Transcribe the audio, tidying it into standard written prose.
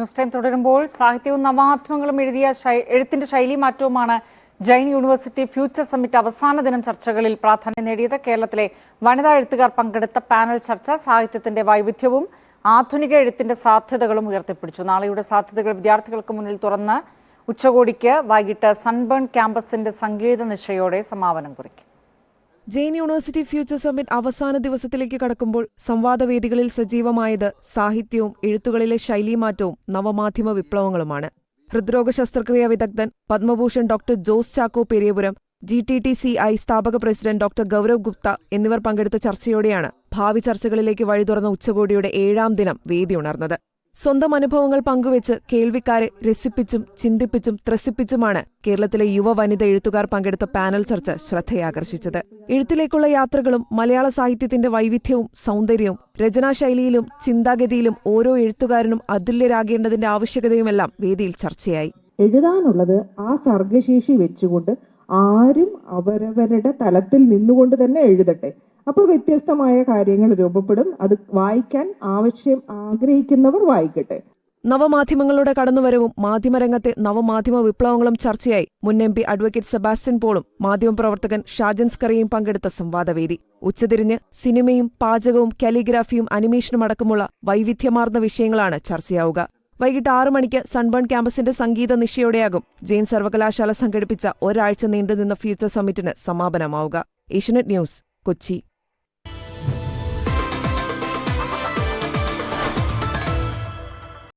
News time തുടരുമ്പോൾ സാഹിത്യവും നവമാധ്യമങ്ങളും എഴുത്തിന്റെ ശൈലി മാറ്റവുമാണ് ജൈൻ യൂണിവേഴ്സിറ്റി ഫ്യൂച്ചർ സമ്മിറ്റ് അവസാന ദിനം ചർച്ചകളിൽ പ്രാധാന്യം നേടിയത്. കേരളത്തിലെ വനിതാ എഴുത്തുകാർ പങ്കെടുത്ത പാനൽ ചർച്ച സാഹിത്യത്തിന്റെ വൈവിധ്യവും ആധുനിക എഴുത്തിന്റെ സാധ്യതകളും ഉയർത്തിപ്പിടിച്ചു. നാളെയുടെ സാധ്യതകൾ വിദ്യാർത്ഥികൾക്ക് മുന്നിൽ തുറന്ന് ഉച്ചകോടിക്ക് വൈകിട്ട് സൺബേൺ ക്യാമ്പസിന്റെ സംഗീത നിശയോടെ സമാപനം കുറിക്കും. ജെയിൻ യൂണിവേഴ്സിറ്റി ഫ്യൂച്ചർ സമ്മിറ്റ് അവസാന ദിവസത്തിലേക്ക് കടക്കുമ്പോൾ സംവാദവേദികളിൽ സജീവമായത് സാഹിത്യവും എഴുത്തുകളിലെ ശൈലീമാറ്റവും നവമാധ്യമ വിപ്ലവങ്ങളുമാണ്. ഹൃദ്രോഗ ശസ്ത്രക്രിയാ വിദഗ്ധൻ പത്മഭൂഷൺ ഡോക്ടർ ജോസ് ചാക്കോ പെരിയപുരം, GTTCI സ്ഥാപക പ്രസിഡന്റ് ഡോക്ടർ ഗൗരവ് ഗുപ്ത എന്നിവർ പങ്കെടുത്ത ചർച്ചയോടെയാണ് ഭാവി ചർച്ചകളിലേക്ക് വഴി തുറന്ന ഉച്ചകോടിയുടെ 7ാം ദിനം വേദിയുണർന്നത്. സ്വന്തം അനുഭവങ്ങൾ പങ്കുവെച്ച് കേൾവിക്കാരെ രസിപ്പിച്ചും ചിന്തിപ്പിച്ചും ത്രസിപ്പിച്ചുമാണ് കേരളത്തിലെ യുവ വനിത എഴുത്തുകാർ പങ്കെടുത്ത പാനൽ ചർച്ച ശ്രദ്ധയാകർഷിച്ചത്. എഴുത്തിലേക്കുള്ള യാത്രകളും മലയാള സാഹിത്യത്തിന്റെ വൈവിധ്യവും സൗന്ദര്യവും രചനാശൈലിയിലും ചിന്താഗതിയിലും ഓരോ എഴുത്തുകാരനും അതുല്യരാകേണ്ടതിന്റെ ആവശ്യകതയുമെല്ലാം വേദിയിൽ ചർച്ചയായി. എഴുതാനുള്ളത് ആ സർഗശേഷി വെച്ചുകൊണ്ട് ആരും അവരവരുടെ തലത്തിൽ നിന്നുകൊണ്ട് തന്നെ എഴുതട്ടെ. അപ്പോൾ വ്യത്യസ്തമായ കാര്യങ്ങൾ രൂപപ്പെടും. അത് വായിക്കാൻ ആഗ്രഹിക്കുന്നവർ വായിക്കട്ടെ. നവമാധ്യമങ്ങളുടെ കടന്നുവരവും മാധ്യമരംഗത്തെ നവമാധ്യമ വിപ്ലവങ്ങളും ചർച്ചയായി മുൻ MP അഡ്വക്കേറ്റ് സെബാസ്റ്റ്യൻ പോളും മാധ്യമപ്രവർത്തകൻ ഷാജൻ സ്കറിയയും പങ്കെടുത്ത സംവാദവേദി. ഉച്ചതിരിഞ്ഞ് സിനിമയും പാചകവും കാലിഗ്രാഫിയും അനിമേഷനും അടക്കമുള്ള വൈവിധ്യമാർന്ന വിഷയങ്ങളാണ് ചർച്ചയാവുക. വൈകിട്ട് 6 മണിക്ക് സൺബേൺ ക്യാമ്പസിന്റെ സംഗീത നിശയോടെയാകും ജെയിൻ സർവകലാശാല സംഘടിപ്പിച്ച ഒരാഴ്ച നീണ്ടുനിന്ന ഫ്യൂച്ചർ സമ്മിറ്റിന് സമാപനമാവുക. ഏഷ്യനെറ്റ് ന്യൂസ്, കൊച്ചി.